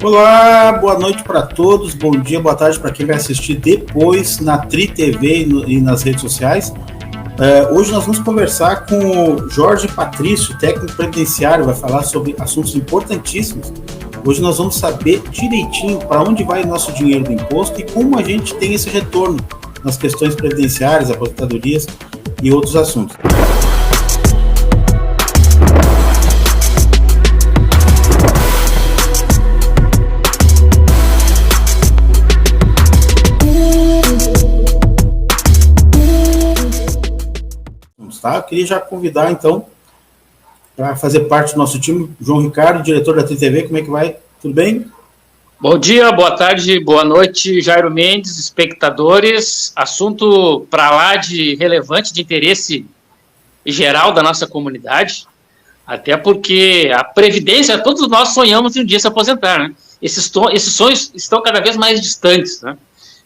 Olá, boa noite para todos, bom dia, boa tarde para quem vai assistir depois na Tri TV e nas redes sociais. Hoje nós vamos conversar com o Jorge Patrício, técnico previdenciário, vai falar sobre assuntos importantíssimos. Hoje nós vamos saber direitinho para onde vai o nosso dinheiro do imposto e como a gente tem esse retorno nas questões previdenciárias, aposentadorias e outros assuntos. Tá? Eu queria já convidar, então, para fazer parte do nosso time, João Ricardo, diretor da TTV. Como é que vai? Tudo bem? Bom dia, boa tarde, boa noite, Jairo Mendes, espectadores. Assunto para lá de relevante, de interesse geral da nossa comunidade, até porque a Previdência, todos nós sonhamos em um dia se aposentar, né? Esses sonhos estão cada vez mais distantes, né?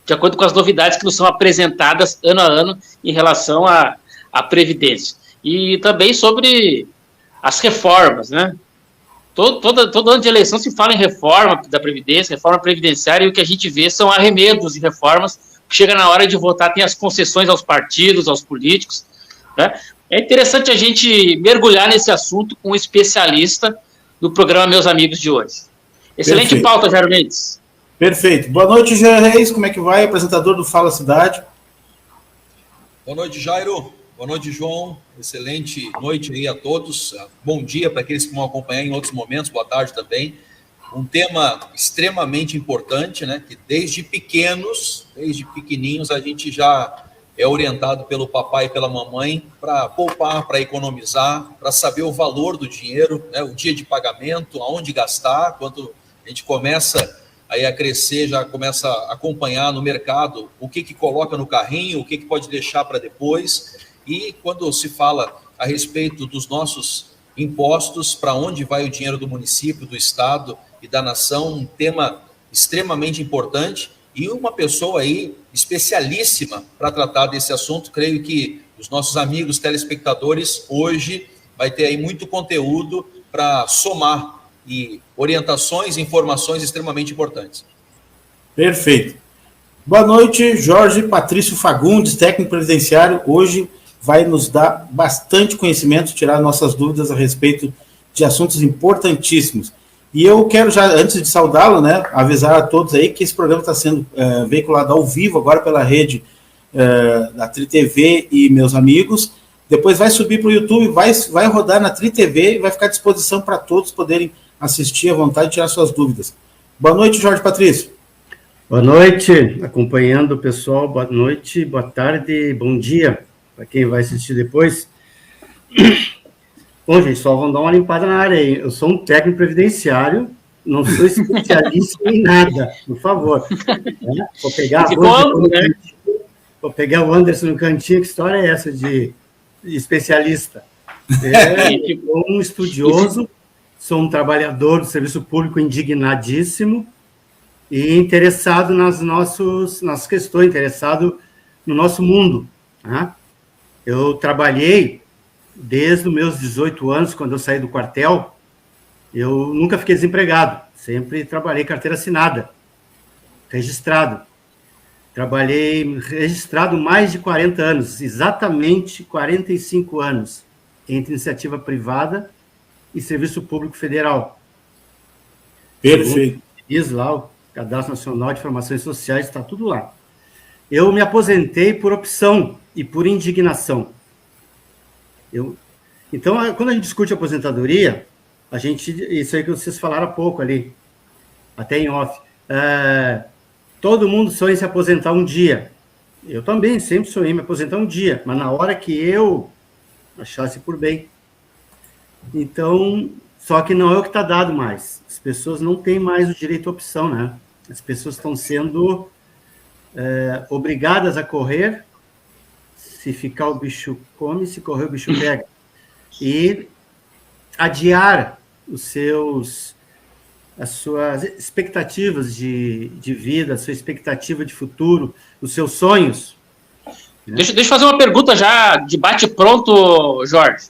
De acordo com as novidades que nos são apresentadas ano a ano em relação à Previdência. E também sobre as reformas, né? Todo ano de eleição se fala em reforma da Previdência, reforma previdenciária, e o que a gente vê são arremedos de reformas, que chega na hora de votar, tem as concessões aos partidos, aos políticos, né? É interessante a gente mergulhar nesse assunto com um especialista do programa Meus Amigos de hoje. Excelente Perfeito. Pauta, Jairo Mendes. Perfeito. Boa noite, Jean Reis, como é que vai? Apresentador do Fala Cidade. Boa noite, Jairo. Boa noite, João. Excelente noite aí a todos. Bom dia para aqueles que vão acompanhar em outros momentos. Boa tarde também. Um tema extremamente importante, né? Que desde pequenininhos, a gente já é orientado pelo papai e pela mamãe para poupar, para economizar, para saber o valor do dinheiro, né? O dia de pagamento, aonde gastar. Quando a gente começa aí a crescer, já começa a acompanhar no mercado o que coloca no carrinho, o que pode deixar para depois. E quando se fala a respeito dos nossos impostos, para onde vai o dinheiro do município, do estado e da nação, um tema extremamente importante e uma pessoa aí especialíssima para tratar desse assunto. Creio que os nossos amigos telespectadores hoje vai ter aí muito conteúdo para somar e orientações, informações extremamente importantes. Perfeito. Boa noite, Jorge Patrício Fagundes, técnico previdenciário. Hoje vai nos dar bastante conhecimento, tirar nossas dúvidas a respeito de assuntos importantíssimos. E eu quero já, antes de saudá-lo, né, avisar a todos aí que esse programa está sendo veiculado ao vivo agora pela rede da Tri TV e Meus Amigos. Depois vai subir para o YouTube, vai rodar na Tri TV e vai ficar à disposição para todos poderem assistir à vontade e tirar suas dúvidas. Boa noite, Jorge Patrício. Boa noite, acompanhando o pessoal. Boa noite, boa tarde, bom dia para quem vai assistir depois. Bom, gente, só vamos dar uma limpada na área aí. Eu sou um técnico previdenciário, não sou especialista em nada, por favor. Vou pegar o Anderson no cantinho, que história é essa de especialista? Sou um estudioso, sou um trabalhador do serviço público indignadíssimo e interessado nas nossas questões, interessado no nosso mundo, né? Eu trabalhei desde os meus 18 anos, quando eu saí do quartel. Eu nunca fiquei desempregado, sempre trabalhei carteira assinada, registrado. Trabalhei registrado mais de 40 anos, exatamente 45 anos, entre iniciativa privada e serviço público federal. Perfeito. Diz lá, o Cadastro Nacional de Informações Sociais, está tudo lá. Eu me aposentei por opção e por indignação. Então, quando a gente discute aposentadoria, isso aí que vocês falaram há pouco ali, até em off, todo mundo sonha em se aposentar um dia. Eu também sempre sonhei em me aposentar um dia, mas na hora que eu achasse por bem. Então, só que não é o que está dado mais. As pessoas não têm mais o direito à opção, né? As pessoas estão sendo obrigadas a correr. Se ficar, o bicho come, se correr, o bicho pega. E adiar as suas expectativas de vida, a sua expectativa de futuro, os seus sonhos. Né? Deixa eu fazer uma pergunta já de bate-pronto, Jorge.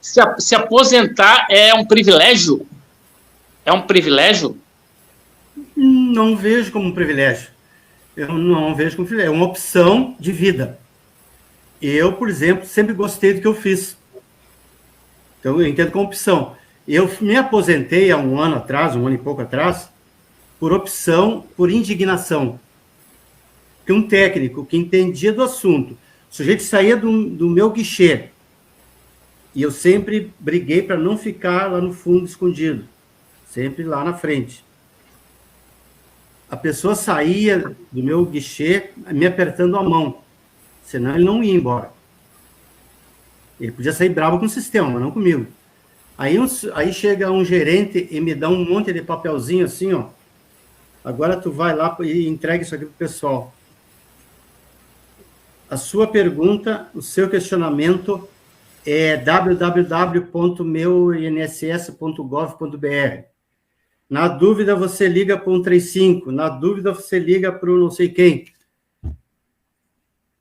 Se aposentar é um privilégio? É um privilégio? Não vejo como um privilégio. Eu não vejo como privilégio. É uma opção de vida. Eu, por exemplo, sempre gostei do que eu fiz. Então, eu entendo como opção. Eu me aposentei há um ano e pouco atrás, por opção, por indignação. Que um técnico que entendia do assunto, o sujeito saía do meu guichê, e eu sempre briguei para não ficar lá no fundo escondido, sempre lá na frente. A pessoa saía do meu guichê me apertando a mão, senão ele não ia embora. Ele podia sair bravo com o sistema, mas não comigo. Aí chega um gerente e me dá um monte de papelzinho assim, ó. Agora tu vai lá e entrega isso aqui pro pessoal. A sua pergunta, o seu questionamento é www.meuinss.gov.br. Na dúvida, você liga para o 135. Na dúvida, você liga para o não sei quem.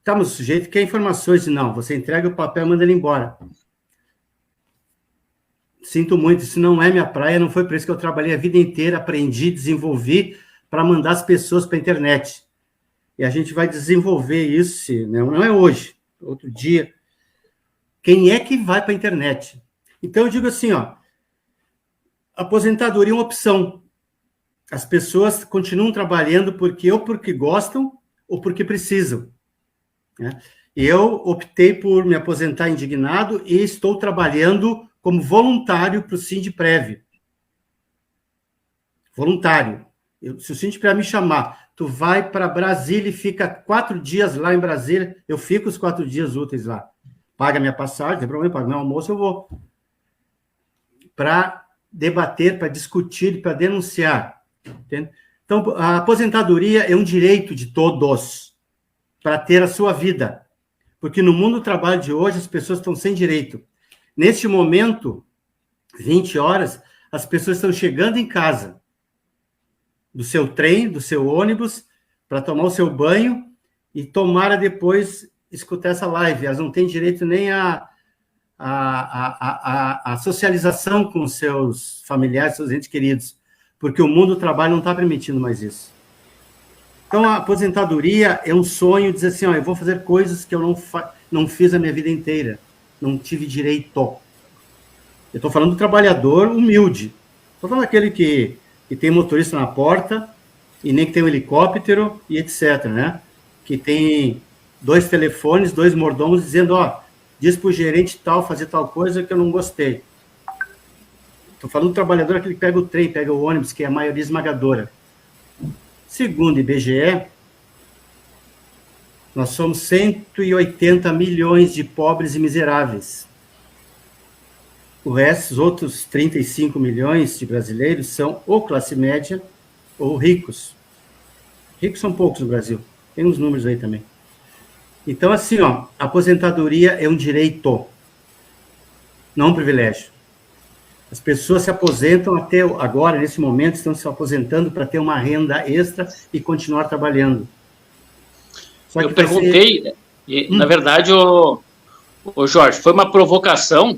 Tá, mas o sujeito quer informações. Não, você entrega o papel e manda ele embora. Sinto muito, isso não é minha praia, não foi por isso que eu trabalhei a vida inteira, aprendi, desenvolvi para mandar as pessoas para a internet. E a gente vai desenvolver isso, não é hoje, outro dia. Quem é que vai para a internet? Então, eu digo assim, ó, aposentadoria é uma opção. As pessoas continuam trabalhando porque gostam ou porque precisam. Né? Eu optei por me aposentar indignado e estou trabalhando como voluntário para o Sindprev. Voluntário. Se o Sindprev me chamar, tu vai para Brasília e fica 4 dias lá em Brasília, eu fico os 4 dias úteis lá. Paga minha passagem, não tem problema, paga meu almoço, eu vou. Para debater, para discutir, para denunciar. Entende? Então, a aposentadoria é um direito de todos para ter a sua vida. Porque no mundo do trabalho de hoje, as pessoas estão sem direito. Neste momento, 20 horas, as pessoas estão chegando em casa, do seu trem, do seu ônibus, para tomar o seu banho e tomara depois escutar essa live. Elas não têm direito nem a socialização com seus familiares, seus entes queridos, porque o mundo do trabalho não está permitindo mais isso. Então, a aposentadoria é um sonho, dizer assim, ó, eu vou fazer coisas que eu não fiz a minha vida inteira, não tive direito. Eu estou falando do trabalhador humilde. Estou falando daquele que tem motorista na porta e nem que tem um helicóptero e etc, né? Que tem 2 telefones, 2 mordomos dizendo, ó, diz para o gerente tal, fazer tal coisa que eu não gostei. Estou falando do trabalhador, aquele que pega o trem, pega o ônibus, que é a maioria esmagadora. Segundo o IBGE, nós somos 180 milhões de pobres e miseráveis. O resto, os outros 35 milhões de brasileiros são ou classe média ou ricos. Ricos são poucos no Brasil. Tem uns números aí também. Então, assim, ó, a aposentadoria é um direito, não um privilégio. As pessoas se aposentam até agora, nesse momento, estão se aposentando para ter uma renda extra e continuar trabalhando. Só que eu perguntei, na verdade, o Jorge, foi uma provocação,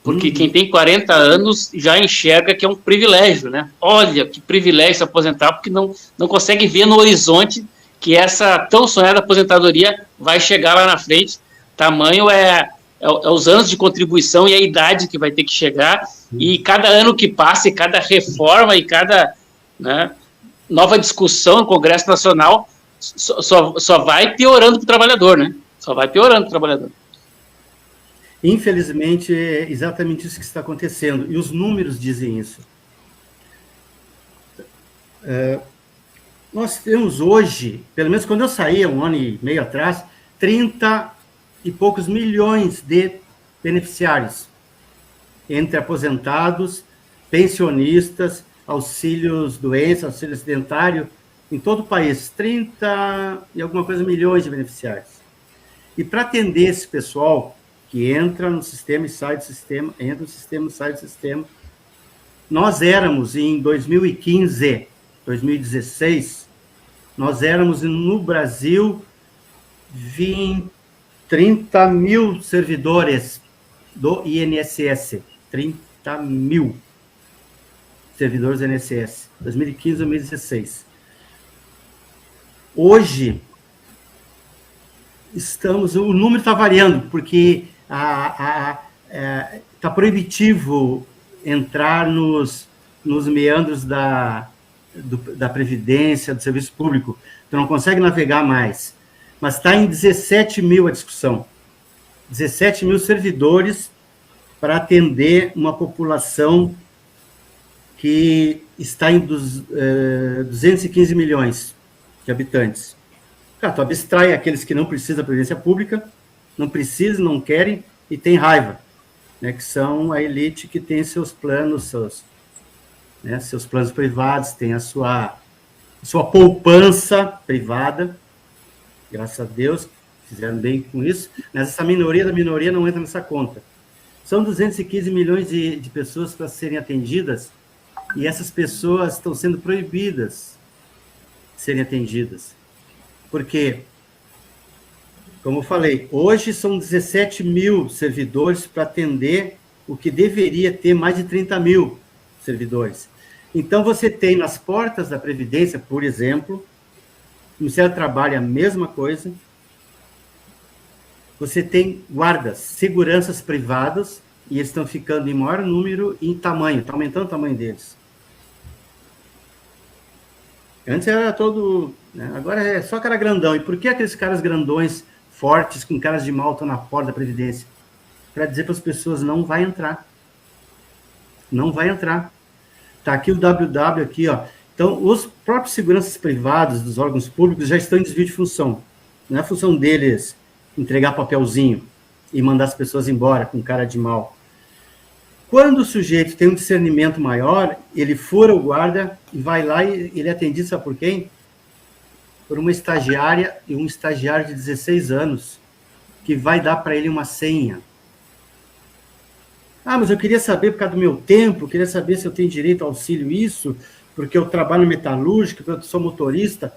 porque quem tem 40 anos já enxerga que é um privilégio, né? Olha, que privilégio se aposentar, porque não consegue ver no horizonte que essa tão sonhada aposentadoria vai chegar lá na frente. Tamanho é os anos de contribuição e a idade que vai ter que chegar, e cada ano que passa, e cada reforma, e cada, né, nova discussão no Congresso Nacional só vai piorando para o trabalhador, né? Só vai piorando para o trabalhador. Infelizmente, é exatamente isso que está acontecendo, e os números dizem isso. Nós temos hoje, pelo menos quando eu saí, 1 ano e meio atrás, 30 e poucos milhões de beneficiários, entre aposentados, pensionistas, auxílios doença, auxílio acidentário, em todo o país, 30 e alguma coisa milhões de beneficiários. E para atender esse pessoal que entra no sistema e sai do sistema, entra no sistema e sai do sistema, nós éramos, em 2015, 2016, nós éramos no Brasil 30 mil servidores do INSS. 30 mil. servidores do INSS, 2015 a 2016. Hoje, o número está variando, porque está proibitivo entrar nos meandros da Previdência, do Serviço Público. Tu não consegue navegar mais. Mas está em 17 mil a discussão. 17 mil servidores para atender uma população que está em 215 milhões de habitantes. Cara, tu abstrai aqueles que não precisam da Previdência Pública, não precisam, não querem e tem raiva, né, que são a elite que tem seus planos, seus planos privados, tem a sua poupança privada, graças a Deus, fizeram bem com isso, mas essa minoria da minoria não entra nessa conta. São 215 milhões de pessoas para serem atendidas, e essas pessoas estão sendo proibidas de serem atendidas. Porque, como eu falei, hoje são 17 mil servidores para atender o que deveria ter mais de 30 mil servidores. Então, você tem nas portas da Previdência, por exemplo, no Ministério do Trabalho a mesma coisa, você tem guardas, seguranças privadas, e eles estão ficando em maior número e em tamanho, está aumentando o tamanho deles. Antes era todo... né, agora é só cara grandão. E por que aqueles caras grandões, fortes, com caras de mal, estão na porta da Previdência? Para dizer para as pessoas, não vai entrar. Não vai entrar. Está aqui o WW aqui, ó. Então, os próprios seguranças privados dos órgãos públicos já estão em desvio de função. Não é a função deles entregar papelzinho e mandar as pessoas embora com cara de mal. Quando o sujeito tem um discernimento maior, ele fura o guarda e vai lá e ele é atendido, sabe por quem? Por uma estagiária e um estagiário de 16 anos, que vai dar para ele uma senha. Ah, mas eu queria saber por causa do meu tempo, eu queria saber se eu tenho direito ao auxílio isso, porque eu trabalho metalúrgico, porque eu sou motorista,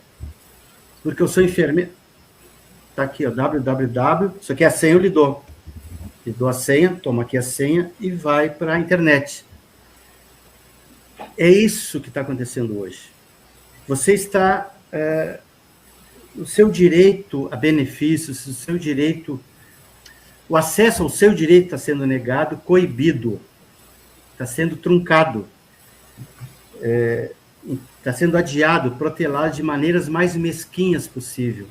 porque eu sou enfermeiro. Está aqui, ó, www, isso aqui é a senha, eu lhe dou. Lhe dou a senha, toma aqui a senha e vai para a internet. É isso que está acontecendo hoje. Você está... o seu direito a benefícios, o seu direito... O acesso ao seu direito está sendo negado, coibido. Está sendo truncado. Está sendo adiado, protelado de maneiras mais mesquinhas possível.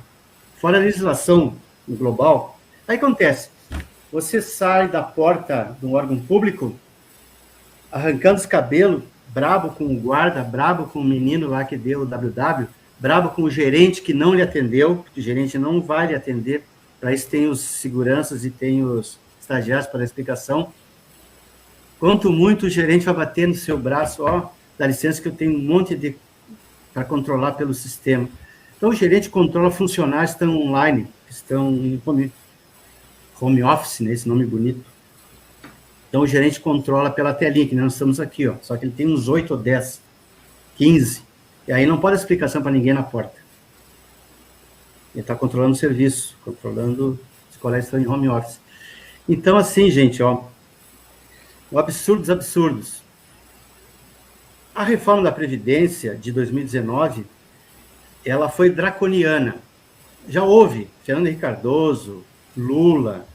Fora a legislação global, aí acontece... Você sai da porta de um órgão público, arrancando os cabelos, brabo com o guarda, brabo com o menino lá que deu o WW, brabo com o gerente que não lhe atendeu, porque o gerente não vai lhe atender, para isso tem os seguranças e tem os estagiários para a explicação. Quanto muito o gerente vai bater no seu braço, ó, dá licença que eu tenho um monte para controlar pelo sistema. Então o gerente controla funcionários que estão online, que estão em home office, né, esse nome bonito. Então, o gerente controla pela telinha, que nós estamos aqui, ó, só que ele tem uns 8 ou 10, 15, e aí não pode dar explicação para ninguém na porta. Ele está controlando o serviço, controlando os colegas que estão em home office. Então, assim, gente, ó, o absurdo dos absurdos. A reforma da Previdência de 2019, ela foi draconiana. Já houve Fernando Henrique Cardoso, Lula,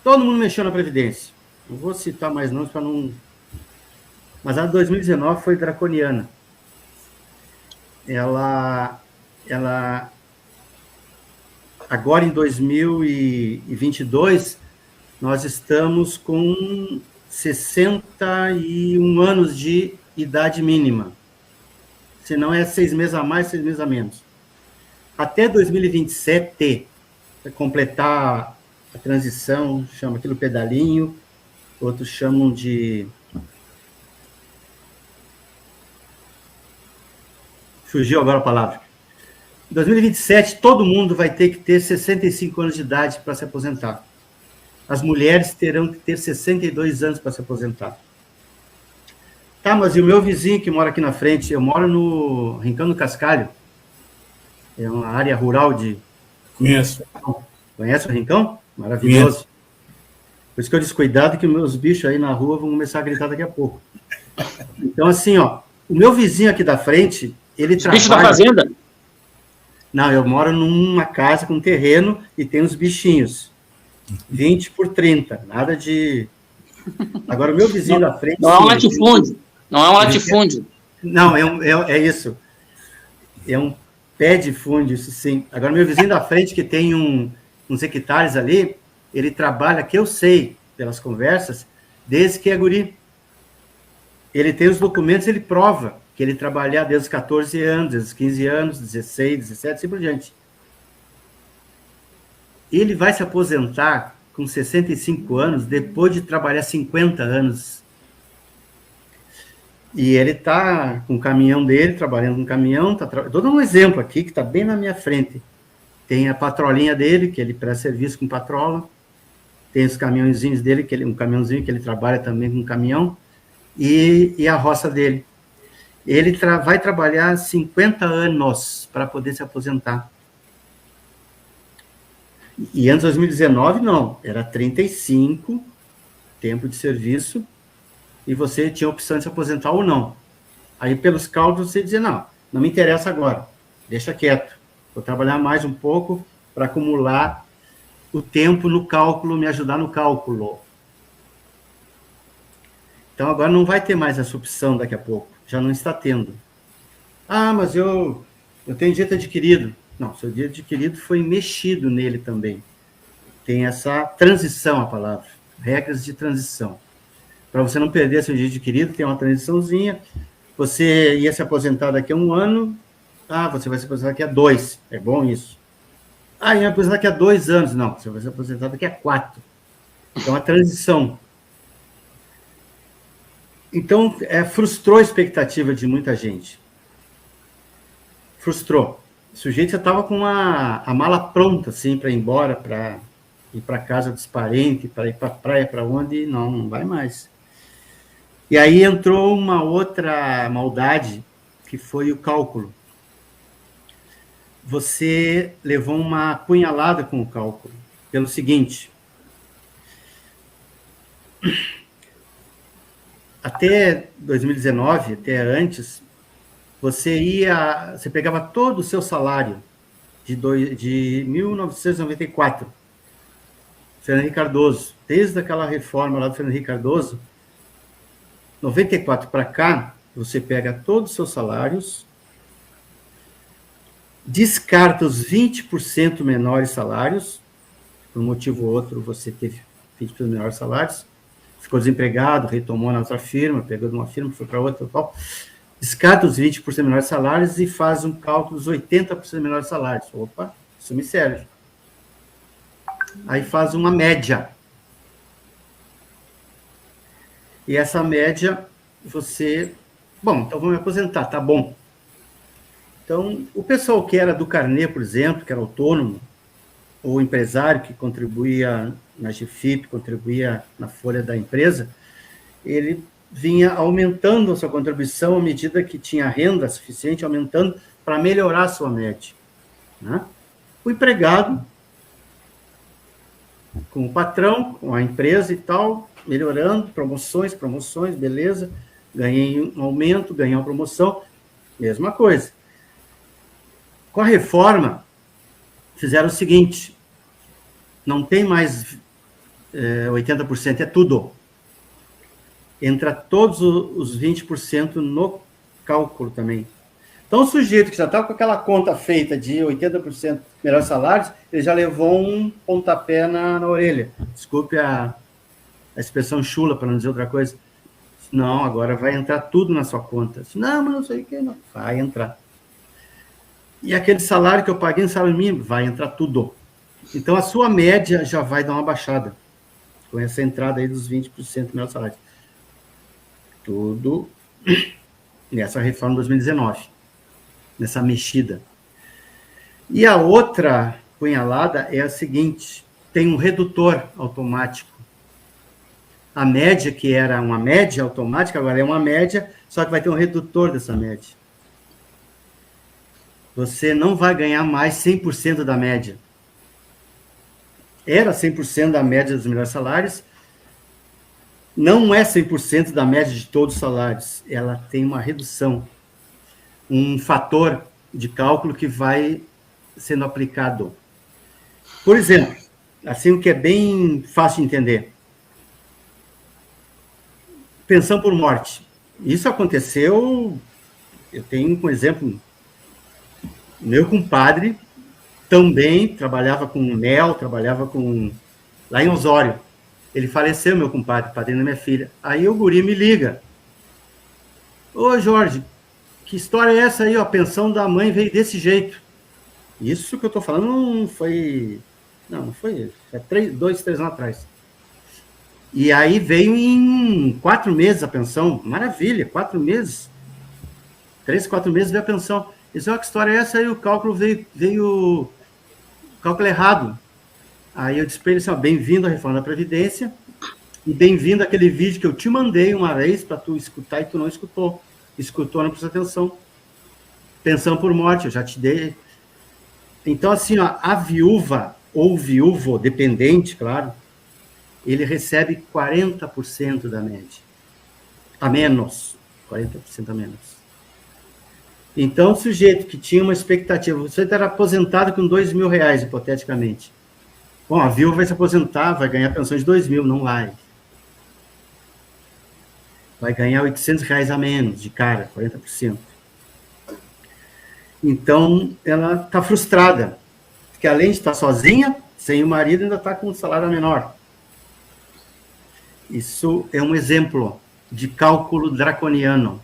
todo mundo mexeu na Previdência. Não vou citar mais nomes para não... Mas a de 2019 foi draconiana. Ela agora em 2022, nós estamos com 61 anos de idade mínima. Se não é 6 meses a mais, 6 meses a menos. Até 2027... completar a transição, chama aquilo pedalinho, outros chamam de... Fugiu agora a palavra. Em 2027, todo mundo vai ter que ter 65 anos de idade para se aposentar. As mulheres terão que ter 62 anos para se aposentar. Tá, mas e o meu vizinho que mora aqui na frente? Eu moro no Rincão do Cascalho. É uma área rural de... Conheço. Conhece o Rincão? Maravilhoso. Por isso que eu disse, cuidado que meus bichos aí na rua vão começar a gritar daqui a pouco. Então, assim, ó, o meu vizinho aqui da frente, ele Os trabalha... bichos da fazenda? Não, eu moro numa casa com terreno e tem uns bichinhos. 20 por 30, nada de... Agora, o meu vizinho da frente... Não é um latifúndio. Não é um latifúndio. Não, é isso. É um pé de fungo, isso sim. Agora, meu vizinho da frente, que tem uns hectares ali, ele trabalha, que eu sei, pelas conversas, desde que é guri. Ele tem os documentos, ele prova que ele trabalha desde os 14 anos, desde os 15 anos, 16, 17, assim por diante. Ele vai se aposentar com 65 anos, depois de trabalhar 50 anos. E ele está com o caminhão dele, trabalhando com o caminhão. Estou dando um exemplo aqui, que está bem na minha frente. Tem a patrolinha dele, que ele presta serviço com patrola. Tem os caminhãozinhos dele, um caminhãozinho que ele trabalha também com caminhão. E a roça dele. Ele vai trabalhar 50 anos para poder se aposentar. E antes de 2019, não. Era 35, tempo de serviço, e você tinha a opção de se aposentar ou não. Aí, pelos cálculos, você dizia, não me interessa agora, deixa quieto. Vou trabalhar mais um pouco para acumular o tempo no cálculo, me ajudar no cálculo. Então, agora não vai ter mais essa opção daqui a pouco. Já não está tendo. Ah, mas eu tenho direito adquirido. Não, seu direito adquirido foi mexido nele também. Tem essa transição, a palavra. Regras de transição. Para você não perder seu direito adquirido, tem uma transiçãozinha. Você ia se aposentar daqui a 1 ano. Ah, você vai se aposentar daqui a 2. É bom isso. Ah, ia aposentar daqui a 2 anos. Não, você vai se aposentar daqui a 4. Então, a transição. Então, frustrou a expectativa de muita gente. Frustrou. O sujeito já estava com a mala pronta, assim, para ir embora, para ir para casa dos parentes, para ir para a praia, para onde? Não vai mais. E aí entrou uma outra maldade, que foi o cálculo. Você levou uma punhalada com o cálculo, pelo seguinte... Até 2019, até antes, você pegava todo o seu salário de 1994, Fernando Henrique Cardoso, desde aquela reforma lá do Fernando Henrique Cardoso, 94 para cá, você pega todos os seus salários, descarta os 20% menores salários, por um motivo ou outro você teve 20% menores salários, ficou desempregado, retomou na outra firma, pegou de uma firma, foi para outra, tal. Descarta os 20% menores salários e faz um cálculo dos 80% menores salários. Opa, isso me serve. Aí faz uma média. E essa média, você... Bom, então vou me aposentar, tá bom. Então, o pessoal que era do carnê, por exemplo, que era autônomo, ou empresário que contribuía na GFIP, contribuía na folha da empresa, ele vinha aumentando a sua contribuição à medida que tinha renda suficiente, aumentando para melhorar a sua média. Né? O empregado, com o patrão, com a empresa e tal, melhorando, promoções, beleza, ganhei um aumento, ganhei uma promoção, mesma coisa. Com a reforma, fizeram o seguinte, não tem mais 80%, é tudo. Entra todos os 20% no cálculo também. Então, o sujeito que já estava com aquela conta feita de 80% melhores salários, ele já levou um pontapé na orelha. Desculpe a expressão chula, para não dizer outra coisa. Não, agora vai entrar tudo na sua conta. Não, mas não sei o que, não. Vai entrar. E aquele salário que eu paguei no salário mínimo, vai entrar tudo. Então, a sua média já vai dar uma baixada, com essa entrada aí dos 20% do meu salário. Tudo nessa reforma de 2019, nessa mexida. E a outra punhalada é a seguinte, tem um redutor automático. A média, que era uma média automática, agora é uma média, só que vai ter um redutor dessa média. Você não vai ganhar mais 100% da média. Era 100% da média dos melhores salários, não é 100% da média de todos os salários, ela tem uma redução, um fator de cálculo que vai sendo aplicado. Por exemplo, assim, o que é bem fácil de entender. Pensão por morte. Isso aconteceu, eu tenho um exemplo, meu compadre também trabalhava com mel, trabalhava lá em Osório. Ele faleceu, meu compadre, padrinho da minha filha. Aí o guri me liga. Ô, Jorge, que história é essa aí? Ó, a pensão da mãe veio desse jeito. Isso que eu tô falando não foi 2, 3 anos atrás. E aí veio em 4 meses a pensão. Maravilha, 4 meses. 3, 4 meses veio a pensão. Disse, ó, que história é essa aí? O cálculo veio cálculo errado. Aí eu disse para ele assim, ó, bem-vindo à reforma da Previdência e bem-vindo àquele vídeo que eu te mandei uma vez para tu escutar e tu não escutou. Escutou, não prestou atenção. Pensão por morte, eu já te dei. Então, assim, ó, a viúva ou viúvo, dependente, claro, ele recebe 40% da média. A menos. 40% a menos. Então, o sujeito que tinha uma expectativa, você era aposentado com R$2.000, hipoteticamente. Bom, a viúva vai se aposentar, vai ganhar pensão de R$2.000, não vai. Vai ganhar R$800 a menos, de cara, 40%. Então, ela está frustrada, porque além de estar sozinha, sem o marido, ainda está com um salário menor. Isso é um exemplo de cálculo draconiano.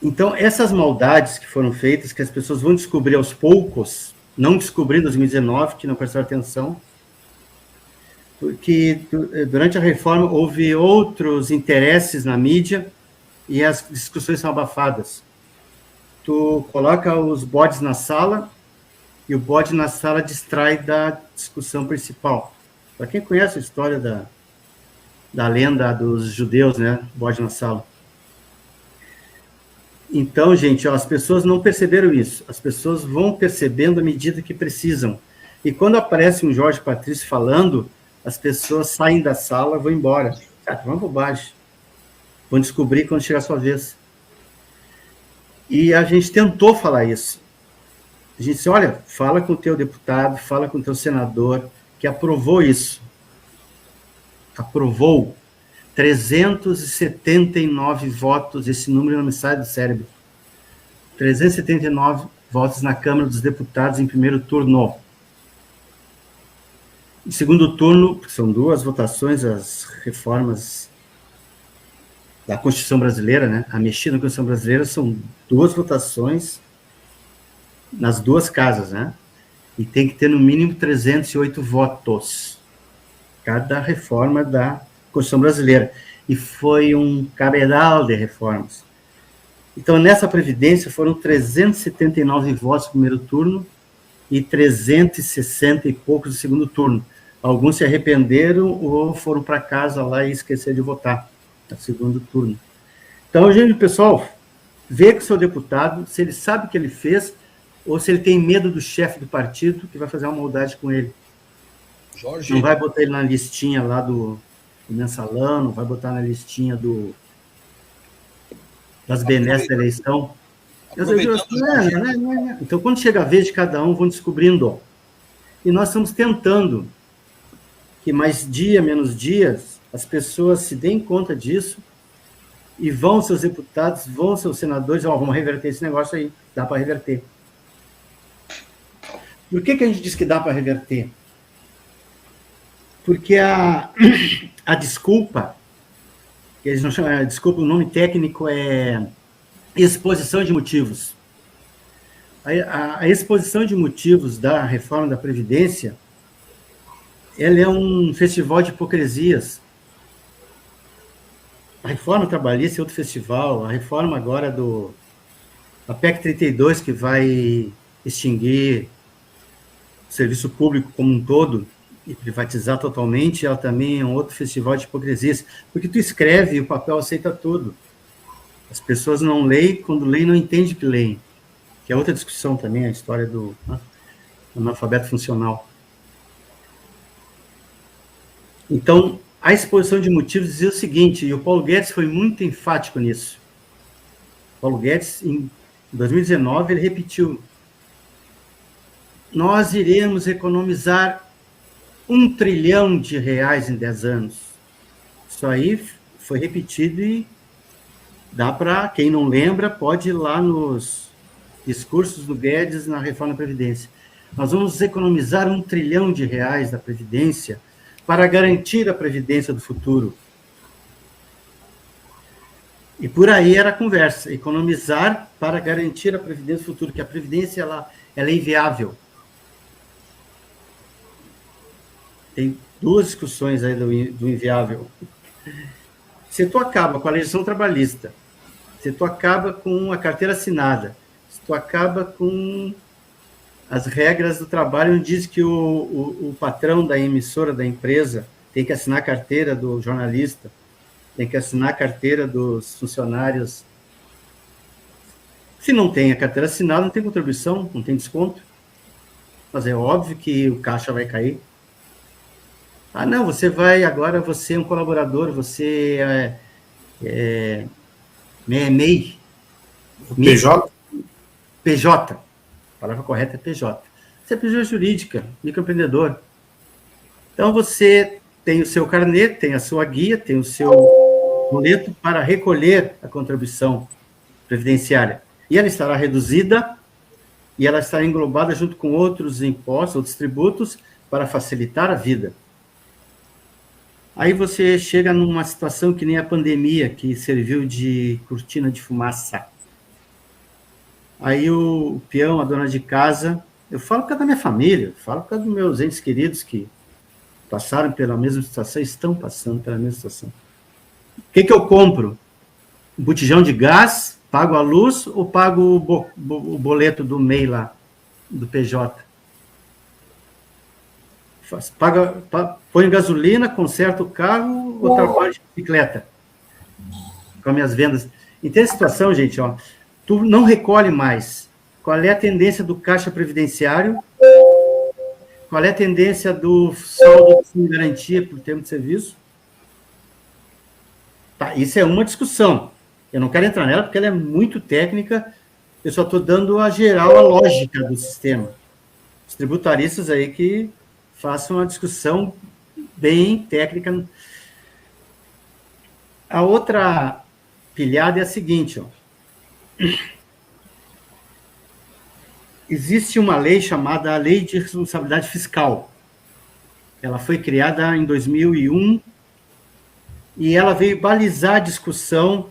Então, essas maldades que foram feitas, que as pessoas vão descobrir aos poucos, não descobri em 2019, que não prestaram atenção, porque durante a reforma houve outros interesses na mídia e as discussões são abafadas. Tu coloca os bodes na sala e o bode na sala distrai da discussão principal. Para quem conhece a história da lenda dos judeus, né? Bode na sala. Então, gente, ó, as pessoas não perceberam isso. As pessoas vão percebendo à medida que precisam. E quando aparece um Jorge Patrício falando, as pessoas saem da sala e vão embora. Cara, vão bobagem. Vão descobrir quando chegar a sua vez. E a gente tentou falar isso. A gente disse, olha, fala com o teu deputado, fala com o teu senador, que aprovou isso. Aprovou 379 votos, esse número não me sai do cérebro. 379 votos na Câmara dos Deputados em primeiro turno. Em segundo turno, são 2 votações, as reformas da Constituição Brasileira, né? A mexida na Constituição Brasileira são 2 votações nas 2 casas, né? E tem que ter no mínimo 308 votos. Cada reforma da Constituição Brasileira. E foi um cabedal de reformas. Então, nessa Previdência, foram 379 votos no primeiro turno e 360 e poucos no segundo turno. Alguns se arrependeram ou foram para casa lá e esqueceram de votar no segundo turno. Então, gente, pessoal, vê com o seu deputado se ele sabe o que ele fez ou se ele tem medo do chefe do partido que vai fazer uma maldade com ele. Jorge. Não vai botar ele na listinha lá do mensalão, não vai botar na listinha das benesses da eleição. Então, quando chega a vez de cada um, vão descobrindo. E nós estamos tentando que mais dia, menos dias, as pessoas se deem conta disso e vão seus deputados, vão seus senadores, vamos reverter esse negócio aí, dá para reverter. Por que a gente diz que dá para reverter? Porque a desculpa, que eles não chamam, desculpa, o nome técnico é exposição de motivos. A exposição de motivos da reforma da Previdência, ela é um festival de hipocrisias. A reforma trabalhista é outro festival, a reforma agora a PEC 32, que vai extinguir o serviço público como um todo, e privatizar totalmente, ela também é um outro festival de hipocrisias, porque tu escreve e o papel aceita tudo. As pessoas não leem, quando leem não entendem que leem, que é outra discussão também, a história do analfabeto funcional. Então, A exposição de motivos dizia o seguinte, e o Paulo Guedes foi muito enfático nisso. Paulo Guedes, em 2019, ele repetiu: nós iremos economizar R$1 trilhão em 10 anos. Isso aí foi repetido e dá para, quem não lembra, pode ir lá nos discursos do Guedes na reforma da Previdência. Nós vamos economizar R$1 trilhão da Previdência para garantir a Previdência do futuro. E por aí era a conversa, economizar para garantir a Previdência do futuro, que a Previdência ela é inviável. Tem duas discussões aí do inviável. Se tu acaba com a legislação trabalhista, se tu acaba com a carteira assinada, se tu acaba com as regras do trabalho, onde diz que o patrão da emissora da empresa tem que assinar a carteira do jornalista, tem que assinar a carteira dos funcionários. Se não tem a carteira assinada, não tem contribuição, não tem desconto. Mas é óbvio que o caixa vai cair. Ah, não, agora você é um colaborador, você é MEI. PJ? PJ. A palavra correta é PJ. Você é pessoa jurídica, microempreendedor. Então, você tem o seu carnê, tem a sua guia, tem o seu boleto para recolher a contribuição previdenciária. E ela estará reduzida e ela estará englobada junto com outros impostos, outros tributos, para facilitar a vida. Aí você chega numa situação que nem a pandemia, que serviu de cortina de fumaça. Aí o peão, a dona de casa, eu falo por causa da minha família, eu falo por causa dos meus entes queridos que passaram pela mesma situação, estão passando pela mesma situação. O que eu compro? Um botijão de gás, pago a luz ou pago o boleto do MEI lá, do PJ? Põe gasolina, conserta o carro ou trabalho de bicicleta com as minhas vendas. Entende a situação, gente? Ó, tu não recolhe mais. Qual é a tendência do caixa previdenciário? Qual é a tendência do saldo de garantia por termo de serviço? Tá, isso é uma discussão. Eu não quero entrar nela porque ela é muito técnica. Eu só estou dando a geral, a lógica do sistema. Os tributaristas aí que façam uma discussão bem técnica. A outra pilhada é a seguinte, ó. Existe uma lei chamada Lei de Responsabilidade Fiscal. Ela foi criada em 2001 e ela veio balizar a discussão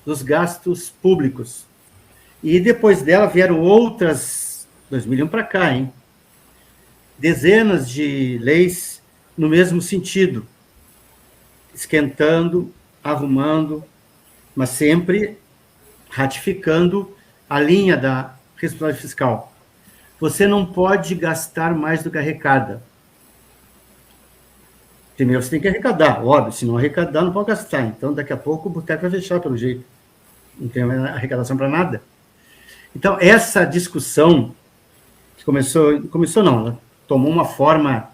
dos gastos públicos. E depois dela vieram outras, 2001 para cá, hein? Dezenas de leis no mesmo sentido, esquentando, arrumando, mas sempre ratificando a linha da responsabilidade fiscal. Você não pode gastar mais do que arrecada. Primeiro você tem que arrecadar, óbvio, se não arrecadar não pode gastar. Então daqui a pouco o boteco vai fechar pelo jeito. Não tem arrecadação para nada. Então essa discussão que começou não, ela tomou uma forma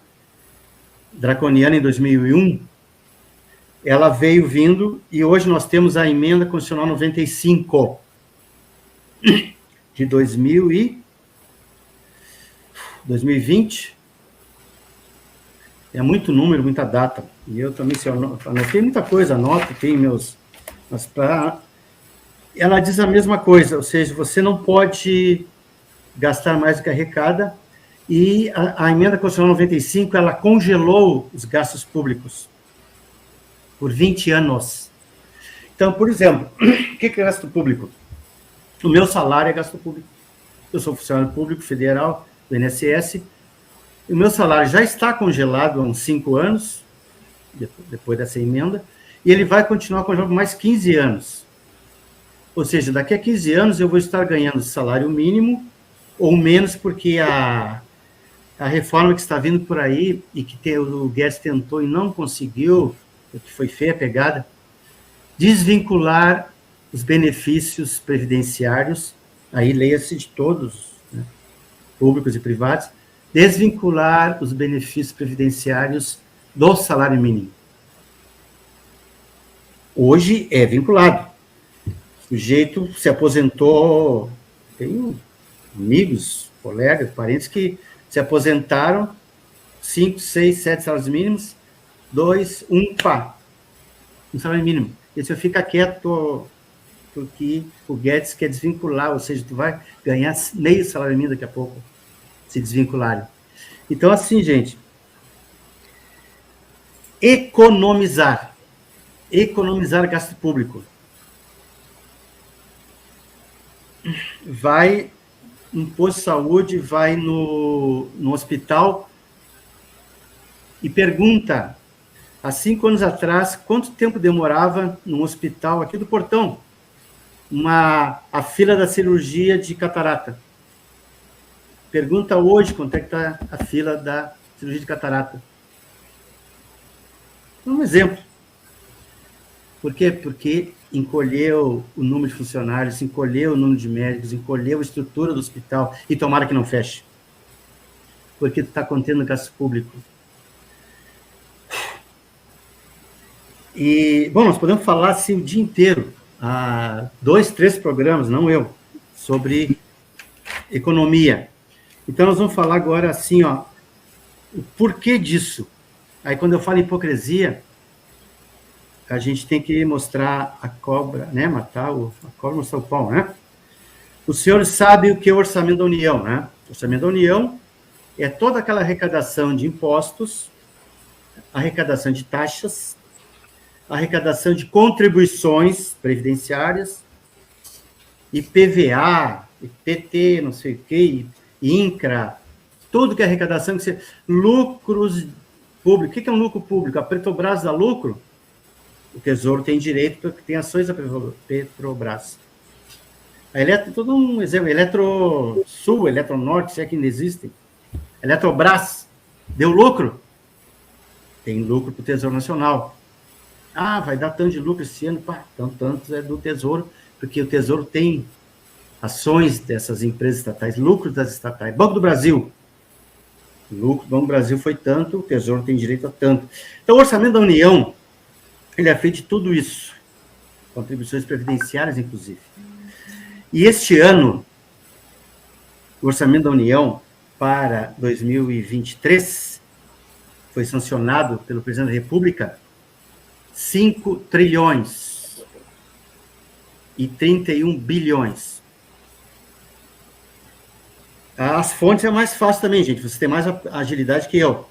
draconiana em 2001, ela veio vindo e hoje nós temos a emenda constitucional 95 de 2020. É muito número, muita data. E eu também anotei muita coisa, anoto, tem meus... Ela diz a mesma coisa, ou seja, você não pode gastar mais do que arrecada. E a emenda constitucional 95, ela congelou os gastos públicos por 20 anos. Então, por exemplo, o que é gasto público? O meu salário é gasto público. Eu sou funcionário público federal do INSS. O meu salário já está congelado há uns 5 anos, depois dessa emenda, e ele vai continuar congelado por mais 15 anos. Ou seja, daqui a 15 anos eu vou estar ganhando salário mínimo ou menos, porque a reforma que está vindo por aí e que o Guedes tentou e não conseguiu, que foi feia a pegada, desvincular os benefícios previdenciários, aí leia-se de todos, né, públicos e privados, desvincular os benefícios previdenciários do salário mínimo. Hoje é vinculado. O sujeito se aposentou, tenho amigos, colegas, parentes que se aposentaram, 5, 6, 7 salários mínimos, 2, 1, pá, um salário mínimo. E você fica quieto, porque o Guedes quer desvincular, ou seja, tu vai ganhar meio salário mínimo daqui a pouco, se desvincularem. Então, assim, gente, economizar gasto público. Vai no posto de saúde, vai no hospital e pergunta, há 5 anos atrás, quanto tempo demorava num hospital aqui do Portão, a fila da cirurgia de catarata. Pergunta hoje quanto é que está a fila da cirurgia de catarata. Um exemplo. Por quê? Porque encolheu o número de funcionários, encolheu o número de médicos, encolheu a estrutura do hospital, e tomara que não feche. Porque está contendo gasto público. E, bom, nós podemos falar assim o dia inteiro, há 2, 3 programas, não eu, sobre economia. Então, nós vamos falar agora assim, ó, o porquê disso. Aí, quando eu falo hipocrisia, a gente tem que mostrar a cobra, né? Matar a cobra, mostrar o pau, né? Os senhores sabem o que é o Orçamento da União, né? O Orçamento da União é toda aquela arrecadação de impostos, arrecadação de taxas, arrecadação de contribuições previdenciárias, IPVA, IPT, não sei o quê, INCRA, tudo que é arrecadação, lucros públicos. O que é um lucro público? A Petrobras dá lucro? O Tesouro tem direito, porque tem ações da Petrobras. Todo um exemplo, Eletrosul, Eletronorte, se é que ainda existem. Eletrobras, deu lucro? Tem lucro para o Tesouro Nacional. Ah, vai dar tanto de lucro esse ano? Pá, tanto é do Tesouro, porque o Tesouro tem ações dessas empresas estatais, lucro das estatais. Banco do Brasil, lucro do Banco do Brasil foi tanto, o Tesouro tem direito a tanto. Então, o Orçamento da União, ele é feito de tudo isso, contribuições previdenciárias, inclusive. E este ano, o Orçamento da União para 2023 foi sancionado pelo Presidente da República 5 trilhões e 31 bilhões. As fontes é mais fácil também, gente, você tem mais agilidade que eu.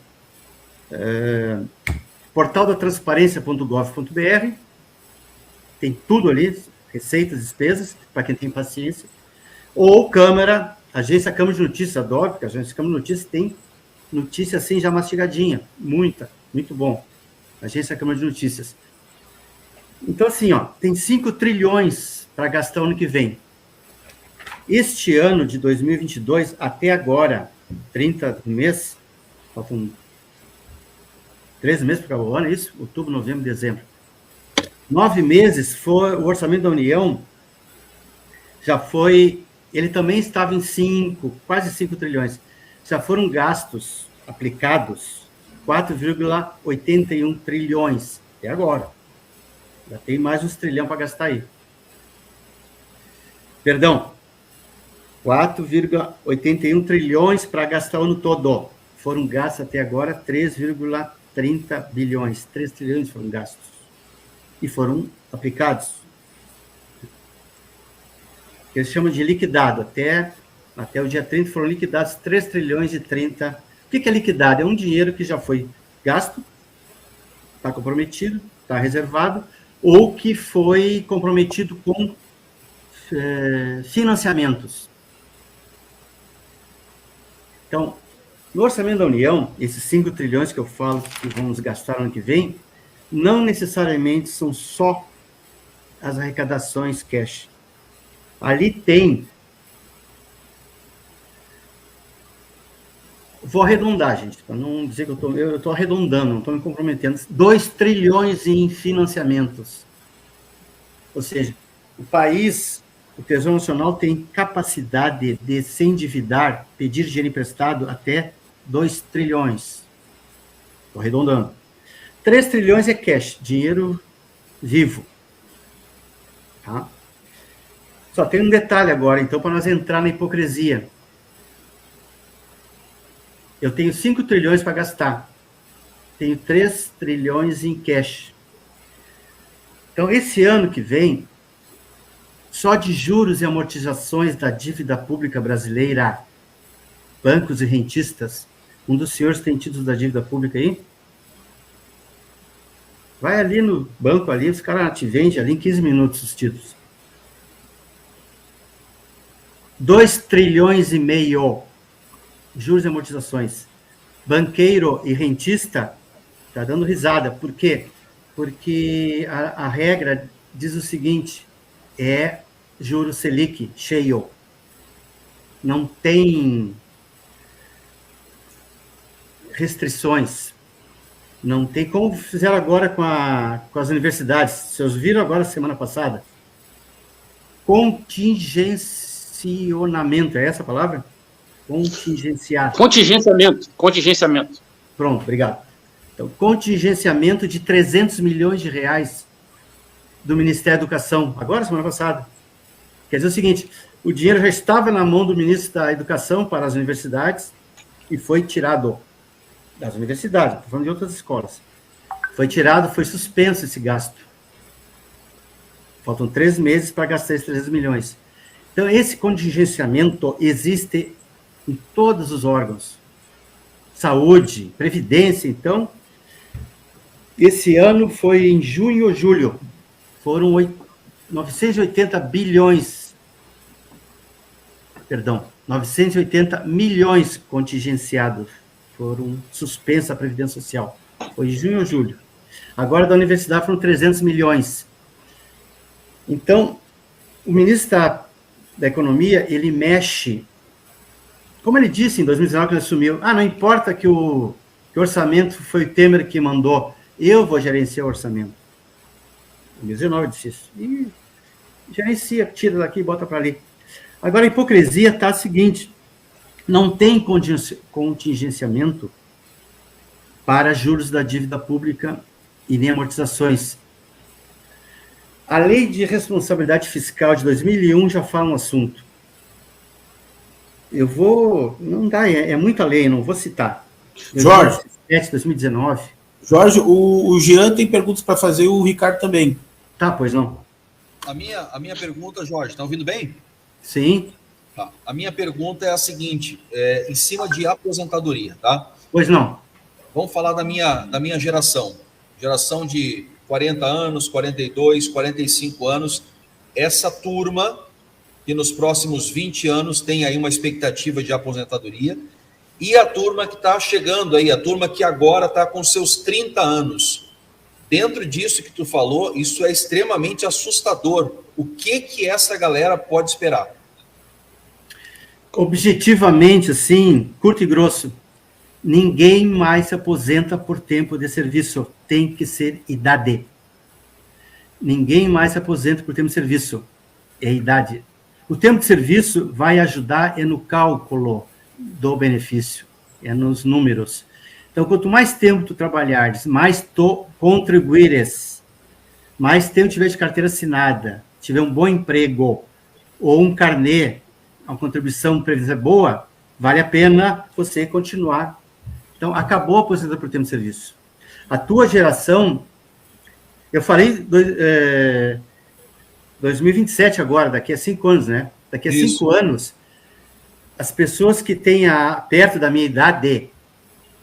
Portal da transparência.gov.br, tem tudo ali, receitas, despesas, para quem tem paciência. Ou Agência Câmara de Notícias, adoro, porque a Agência Câmara de Notícias tem notícia assim já mastigadinha, muito bom. Agência Câmara de Notícias. Então, assim, ó, tem 5 trilhões para gastar o ano que vem. Este ano de 2022, até agora, 30 do mês, faltam 13 meses para acabar o ano, é isso? Outubro, novembro, dezembro. 9 meses, foi o Orçamento da União, já foi, ele também estava em quase 5 trilhões. Já foram gastos aplicados 4,81 trilhões, até agora. Já tem mais uns trilhão para gastar aí. Perdão, 4,81 trilhões para gastar o ano todo. Foram gastos até agora 3,30 bilhões. 3 trilhões foram gastos. E foram aplicados. Eles chamam de liquidado. Até o dia 30 foram liquidados 3 trilhões e 30. O que é liquidado? É um dinheiro que já foi gasto, está comprometido, está reservado, ou que foi comprometido com financiamentos. Então, no Orçamento da União, esses 5 trilhões que eu falo que vamos gastar no ano que vem, não necessariamente são só as arrecadações cash. Ali tem... Vou arredondar, gente, para não dizer que eu estou arredondando, não estou me comprometendo. 2 trilhões em financiamentos. Ou seja, o país, o Tesouro Nacional tem capacidade de se endividar, pedir dinheiro emprestado até 2 trilhões. Estou arredondando. 3 trilhões é cash, dinheiro vivo. Tá? Só tem um detalhe agora, então, para nós entrar na hipocrisia. Eu tenho 5 trilhões para gastar. Tenho 3 trilhões em cash. Então, esse ano que vem, só de juros e amortizações da dívida pública brasileira, bancos e rentistas, um dos senhores tem títulos da dívida pública aí? Vai ali no banco, ali, os caras te vendem ali em 15 minutos os títulos. 2 trilhões e meio, juros e amortizações. Banqueiro e rentista está dando risada. Por quê? Porque a regra diz o seguinte, é juro Selic cheio. Não tem restrições. Não tem, como fizeram agora com as universidades. Vocês viram agora semana passada? Contingenciamento, é essa a palavra? Contingenciamento. Pronto, obrigado. Então, contingenciamento de 300 milhões de reais do Ministério da Educação, agora, semana passada. Quer dizer o seguinte, o dinheiro já estava na mão do ministro da Educação para as universidades e foi tirado das universidades, estou falando de outras escolas. Foi tirado, foi suspenso esse gasto. Faltam 3 meses para gastar esses 300 milhões. Então, esse contingenciamento existe em todos os órgãos. Saúde, previdência, então, esse ano foi em junho ou julho, foram 980 milhões contingenciados, foram suspensos a Previdência Social. Foi em junho ou julho. Agora, da universidade, foram 300 milhões. Então, o ministro da Economia, ele mexe, como ele disse em 2019, que ele assumiu, não importa que o orçamento foi o Temer que mandou, eu vou gerenciar o orçamento. Em 2019 disse isso. E gerencia, tira daqui e bota para ali. Agora, a hipocrisia está a seguinte, não tem contingenciamento para juros da dívida pública e nem amortizações. A Lei de Responsabilidade Fiscal de 2001 já fala um assunto. Não dá, é muita lei, não vou citar. Jorge. 2019. Jorge, o Jean tem perguntas para fazer, o Ricardo também. Tá, pois não. A minha pergunta, Jorge, está ouvindo bem? Sim. Tá. A minha pergunta é a seguinte, em cima de aposentadoria, tá? Pois não. Vamos falar da minha geração. Geração de 40 anos, 42, 45 anos. Essa turma, que nos próximos 20 anos tem aí uma expectativa de aposentadoria, e a turma que está chegando aí, a turma que agora está com seus 30 anos. Dentro disso que tu falou, isso é extremamente assustador. O que essa galera pode esperar? Objetivamente, assim, curto e grosso, ninguém mais se aposenta por tempo de serviço. Tem que ser idade. Ninguém mais se aposenta por tempo de serviço. É idade. O tempo de serviço vai ajudar no cálculo do benefício, nos números. Então, quanto mais tempo tu trabalhares, mais tu contribuires, mais tempo tiver de carteira assinada, tiver um bom emprego, ou um carnê, uma contribuição previdência boa, vale a pena você continuar. Então, acabou a aposentadoria por tempo de serviço. A tua geração, eu falei 2027 agora, daqui a 5 anos, né? Daqui a 5 anos, as pessoas que têm perto da minha idade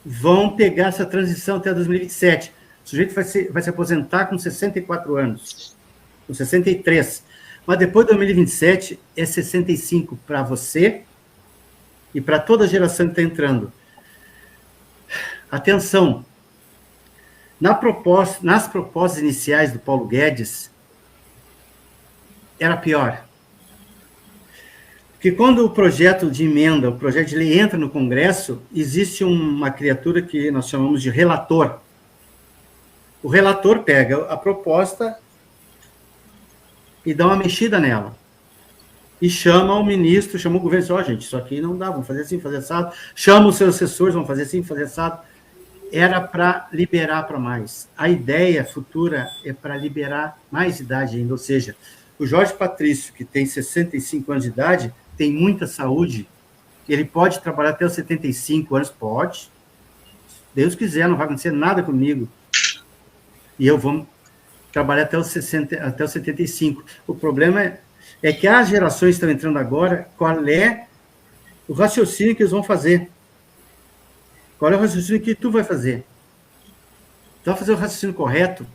vão pegar essa transição até 2027. O sujeito vai se aposentar com 64 anos, com 63. Mas depois de 2027, é 65 para você e para toda a geração que está entrando. Atenção, nas propostas iniciais do Paulo Guedes, era pior. Porque quando o projeto de emenda, o projeto de lei entra no Congresso, existe uma criatura que nós chamamos de relator. O relator pega a proposta e dá uma mexida nela. E chama o ministro, chama o governo e diz, gente, isso aqui não dá, vamos fazer assim, fazer assado. Chama os seus assessores, vamos fazer assim, fazer assado. era para liberar para mais. A ideia futura é para liberar mais idade ainda, ou seja, o Jorge Patrício, que tem 65 anos de idade, tem muita saúde, ele pode trabalhar até os 75 anos, pode. Deus quiser, não vai acontecer nada comigo. E eu vou trabalhar até os 75. O problema é que as gerações que estão entrando agora, qual é o raciocínio que eles vão fazer? Qual é o raciocínio que tu vai fazer? Tu vai fazer o raciocínio correto?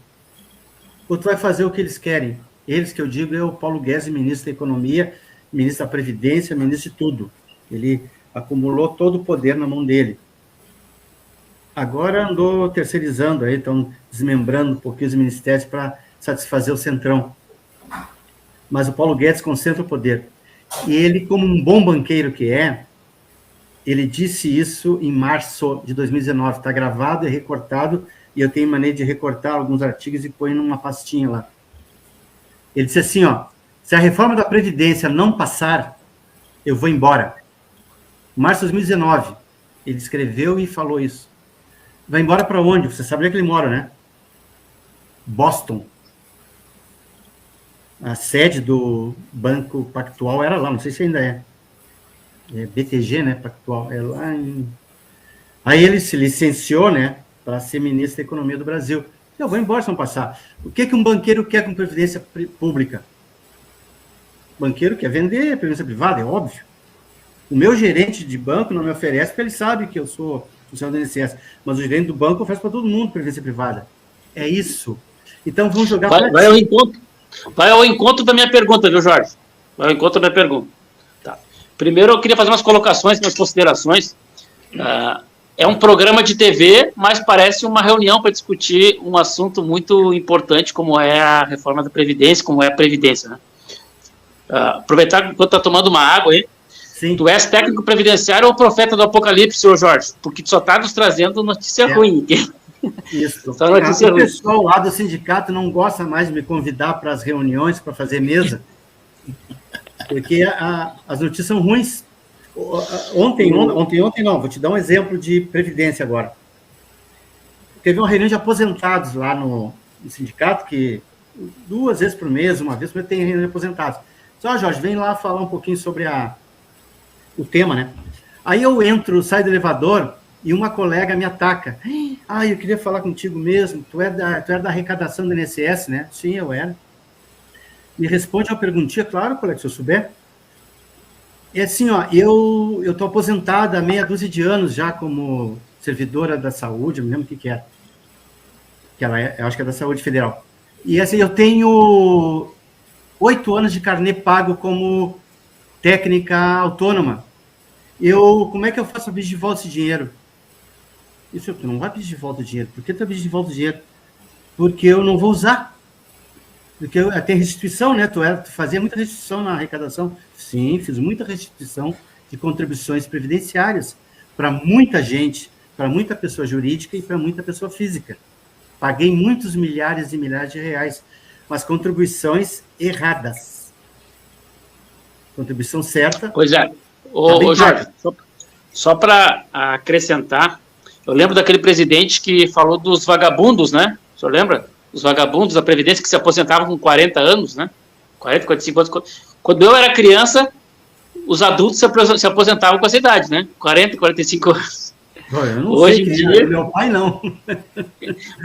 Ou tu vai fazer o que eles querem? Eles, que eu digo, é o Paulo Guedes, ministro da Economia, ministro da Previdência, ministro de tudo. Ele acumulou todo o poder na mão dele. Agora andou terceirizando, aí estão desmembrando um pouquinho os ministérios para satisfazer o centrão. Mas o Paulo Guedes concentra o poder. E ele, como um bom banqueiro que é, ele disse isso em março de 2019. Está gravado e recortado, e eu tenho maneira de recortar alguns artigos e pôr numa pastinha lá. Ele disse assim, ó, se a reforma da Previdência não passar, eu vou embora. Março de 2019, ele escreveu e falou isso. Vai embora para onde? Você sabe onde é que ele mora, né? Boston. A sede do Banco Pactual era lá, não sei se ainda é. É BTG, né? Pactual. É lá em... Aí ele se licenciou, né? Para ser ministro da Economia do Brasil. Eu vou embora se não passar. O que um banqueiro quer com previdência pública? O banqueiro quer vender previdência privada, é óbvio. O meu gerente de banco não me oferece, porque ele sabe que eu sou funcionário do INSS. Mas o gerente do banco oferece para todo mundo previdência privada. É isso. Então vamos jogar... Vai ao encontro da minha pergunta, viu, Jorge? Vai ao encontro da minha pergunta. Tá. Primeiro, eu queria fazer umas colocações, umas considerações. É um programa de TV, mas parece uma reunião para discutir um assunto muito importante, como é a reforma da Previdência, como é a Previdência, né? Aproveitar enquanto está tomando uma água aí. Sim. Tu és técnico previdenciário ou profeta do apocalipse, senhor Jorge? Porque tu só está nos trazendo notícia ruim. Isso. Só notícia O ruim. pessoal lá do sindicato não gosta mais de me convidar para as reuniões, para fazer mesa, porque as notícias são ruins. Ontem não, vou te dar um exemplo de previdência agora. Teve uma reunião de aposentados lá no sindicato, que 2 vezes por mês, uma vez por mês, tem reunião de aposentados. Só, Jorge, vem lá falar um pouquinho sobre o tema, né? Aí eu entro, saio do elevador e uma colega me ataca. Eu queria falar contigo mesmo, tu é da arrecadação do INSS, né? Sim, eu era. Me responde uma perguntinha, claro, colega, se eu souber. É assim, ó, eu estou aposentada há meia dúzia de anos já como servidora da saúde, eu me lembro o que era. Que ela é, eu acho que é da Saúde Federal. E assim, eu tenho 8 anos de carnê pago como técnica autônoma. Como é que eu faço para pedir de volta esse dinheiro? Isso, tu não vai pedir de volta o dinheiro. Por que tu vai pedir de volta o dinheiro? Porque eu não vou usar. Porque tem restituição, né? Tu fazia muita restituição na arrecadação. Sim, fiz muita restituição de contribuições previdenciárias para muita gente, para muita pessoa jurídica e para muita pessoa física. Paguei muitos milhares e milhares de reais, mas contribuições erradas. Contribuição certa... Pois é. Ô Jorge, só para acrescentar, eu lembro daquele presidente que falou dos vagabundos, né? O senhor lembra? Os vagabundos da Previdência que se aposentavam com 40 anos, né? 40, 45 anos. Quando eu era criança, os adultos se aposentavam com essa idade, né? 40, 45 anos. Eu não Hoje sei em dia... meu pai não.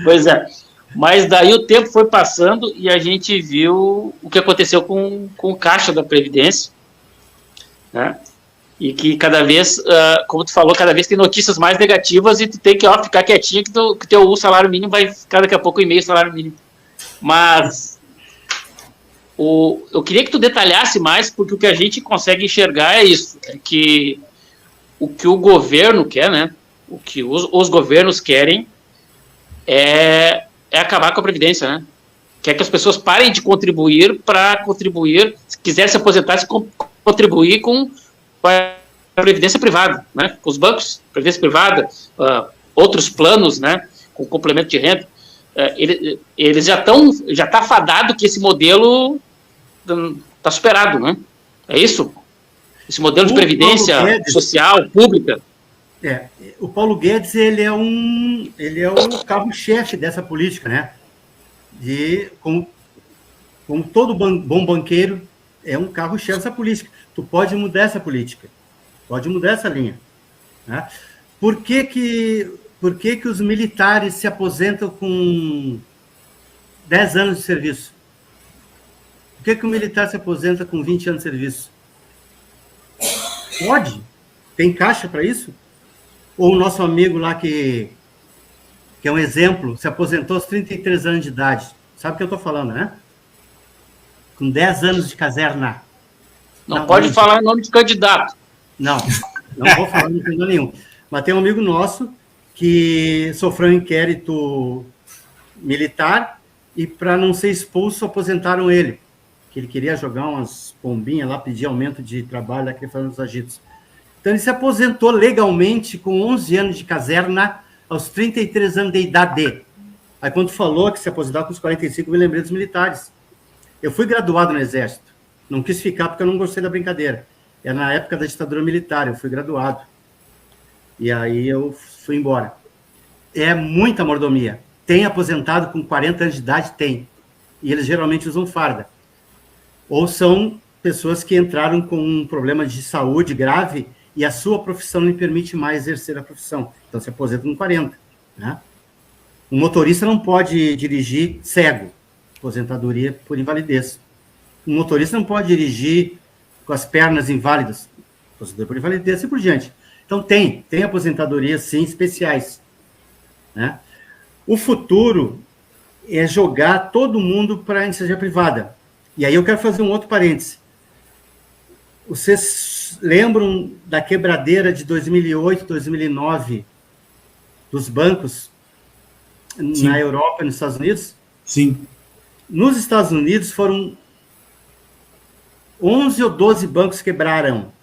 Pois é. Mas daí o tempo foi passando e a gente viu o que aconteceu com o caixa da Previdência, né? E que cada vez, como tu falou, cada vez tem notícias mais negativas e tu tem que ficar quietinho que teu salário mínimo vai ficar daqui a pouco em meio salário mínimo. Mas eu queria que tu detalhasse mais, porque o que a gente consegue enxergar é isso, é que o que o governo quer, né? O que os governos querem é acabar com a Previdência, né? Quer que as pessoas parem de contribuir para contribuir, se quiser se aposentar, contribuir com a previdência privada, né? Com os bancos, previdência privada, outros planos, né? Com complemento de renda, eles já está fadado que esse modelo está superado, né? É isso? Esse modelo de previdência social, pública. O Paulo Guedes, ele é o carro-chefe dessa política, né? Como todo bom banqueiro, é um carro-chefe dessa política. Tu pode mudar essa política, pode mudar essa linha. Né? Por que os militares se aposentam com 10 anos de serviço? Por que o militar se aposenta com 20 anos de serviço? Pode. Tem caixa para isso? Ou o nosso amigo lá que é um exemplo, se aposentou aos 33 anos de idade. Sabe o que eu estou falando, né? Com 10 anos de caserna. Não pode falar em nome de candidato. Não vou falar em nome nenhum. Mas tem um amigo nosso que sofreu um inquérito militar e, para não ser expulso, aposentaram ele. Que ele queria jogar umas pombinhas lá, pedir aumento de trabalho daquele fazendo os agitos. Então, ele se aposentou legalmente com 11 anos de caserna aos 33 anos de idade. Aí, quando falou que se aposentava com os 45, eu me lembrei dos militares. Eu fui graduado no Exército. Não quis ficar porque eu não gostei da brincadeira. É na época da ditadura militar, eu fui graduado. E aí eu fui embora. É muita mordomia. Tem aposentado com 40 anos de idade? Tem. E eles geralmente usam farda. Ou são pessoas que entraram com um problema de saúde grave e a sua profissão não lhe permite mais exercer a profissão. Então, se aposenta com 40. Né? Um motorista não pode dirigir cego. Aposentadoria por invalidez. Um motorista não pode dirigir com as pernas inválidas. Aposentadoria por invalidez e por diante. Então, tem aposentadorias, sim, especiais. Né? O futuro é jogar todo mundo para a iniciativa privada. E aí eu quero fazer um outro parêntese. Vocês lembram da quebradeira de 2008, 2009 dos bancos Sim. Na Europa e nos Estados Unidos? Sim. Nos Estados Unidos foram 11 ou 12 bancos quebraram.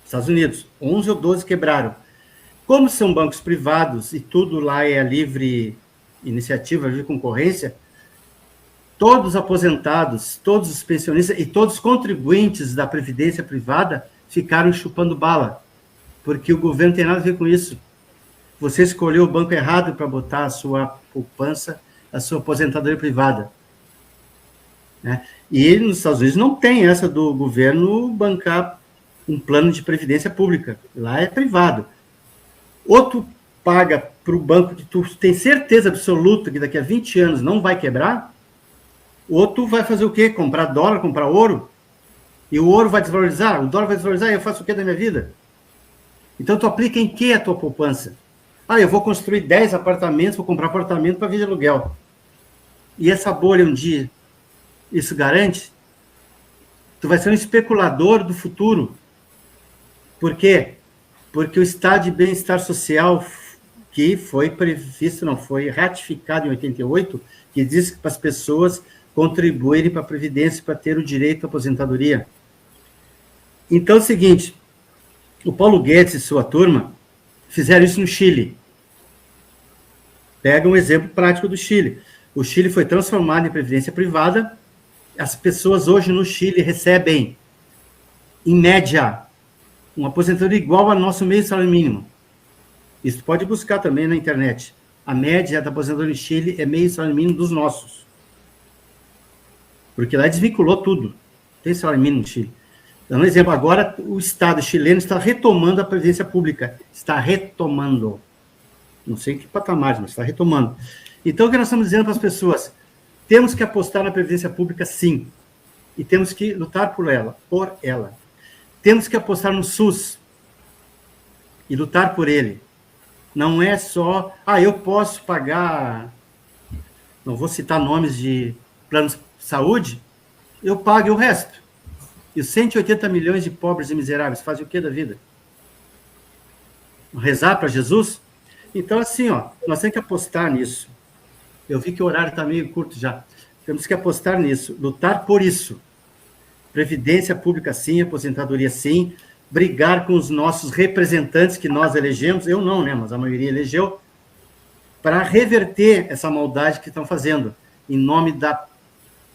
Estados Unidos, 11 ou 12 quebraram. Como são bancos privados e tudo lá é livre iniciativa, livre concorrência, todos os aposentados, todos os pensionistas e todos os contribuintes da previdência privada ficaram chupando bala, porque o governo não tem nada a ver com isso. Você escolheu o banco errado para botar a sua poupança, a sua aposentadoria privada. Né? E nos Estados Unidos não tem essa do governo bancar um plano de previdência pública. Lá é privado. Ou tu paga para o banco que tu tem certeza absoluta que daqui a 20 anos não vai quebrar, ou tu vai fazer o quê? Comprar dólar, comprar ouro? E o ouro vai desvalorizar? O dólar vai desvalorizar e eu faço o quê da minha vida? Então, tu aplica em que a tua poupança? Eu vou construir 10 apartamentos, vou comprar apartamento para vir de aluguel. E essa bolha um dia, isso garante? Tu vai ser um especulador do futuro. Por quê? Porque o estado de bem-estar social que foi previsto, não foi ratificado em 88, que diz que para as pessoas contribuírem para a Previdência para ter o direito à aposentadoria. Então é o seguinte, o Paulo Guedes e sua turma fizeram isso no Chile. Pega um exemplo prático do Chile. O Chile foi transformado em previdência privada. As pessoas hoje no Chile recebem, em média, uma aposentadoria igual ao nosso meio salário mínimo. Isso pode buscar também na internet. A média da aposentadoria no Chile é meio salário mínimo dos nossos. Porque lá desvinculou tudo. Tem salário mínimo no Chile. Dando um exemplo, agora o Estado chileno está retomando a previdência pública. Está retomando. Não sei em que patamar, mas está retomando. Então, o que nós estamos dizendo para as pessoas? Temos que apostar na previdência pública, sim. E temos que lutar por ela. Temos que apostar no SUS e lutar por ele. Não é só, eu posso pagar, não vou citar nomes de planos de saúde, eu pago o resto. E os 180 milhões de pobres e miseráveis fazem o que da vida? Rezar para Jesus? Então, assim, nós temos que apostar nisso. Eu vi que o horário está meio curto já. Temos que apostar nisso, lutar por isso. Previdência pública, sim, aposentadoria, sim. Brigar com os nossos representantes que nós elegemos, eu não, né, mas a maioria elegeu, para reverter essa maldade que estão fazendo, em nome da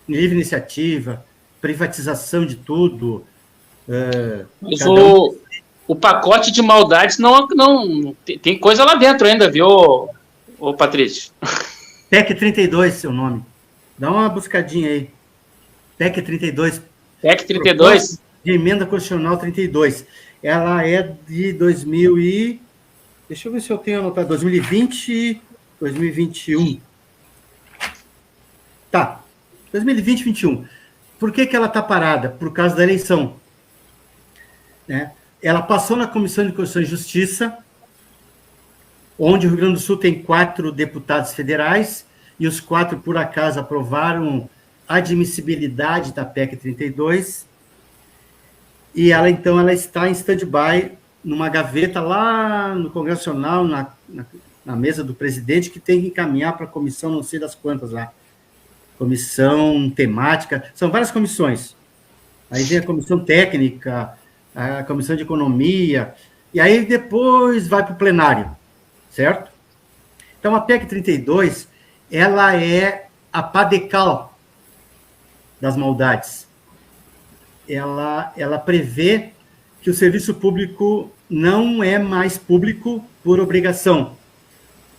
livre iniciativa, privatização de tudo. o pacote de maldades não tem coisa lá dentro ainda, viu, ô Patrício? PEC 32, seu nome. Dá uma buscadinha aí. PEC 32. PEC 32? De emenda constitucional 32. Ela é de 2000 e... Deixa eu ver se eu tenho anotado. 2020, 2021. Tá. 2020 e 2021. Por que ela está parada? Por causa da eleição. Né? Ela passou na Comissão de Constituição e Justiça, onde o Rio Grande do Sul tem 4 deputados federais, e os 4, por acaso, aprovaram a admissibilidade da PEC 32, e ela, então, ela está em stand-by, numa gaveta lá no Congresso Nacional, na mesa do presidente, que tem que encaminhar para a comissão, não sei das quantas lá, comissão temática, são várias comissões. Aí vem a comissão técnica, a comissão de economia, e aí depois vai para o plenário, certo? Então, a PEC 32, ela é a pá de cal das maldades. Ela prevê que o serviço público não é mais público por obrigação.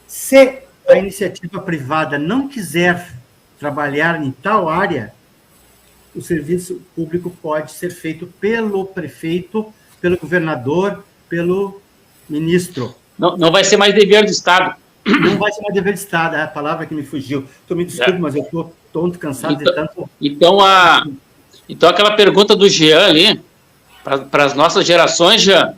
Se a iniciativa privada não quiser trabalhar em tal área, o serviço público pode ser feito pelo prefeito, pelo governador, pelo ministro. Não vai ser mais dever do Estado. Não vai ser mais dever do Estado, é a palavra que me fugiu. Estou me desculpe, mas eu estou tonto, cansado de tanto... Então, aquela pergunta do Jean ali, para as nossas gerações, Jean,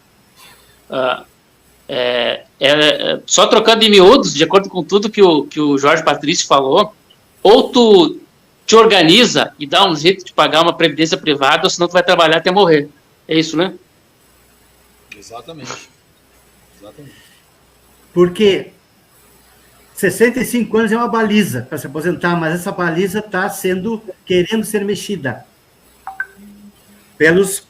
só trocando em miúdos, de acordo com tudo que o Jorge Patrício falou, ou tu te organiza e dá um jeito de pagar uma previdência privada, ou senão tu vai trabalhar até morrer. É isso, né? Exatamente. Porque 65 anos é uma baliza para se aposentar, mas essa baliza está querendo ser mexida pelos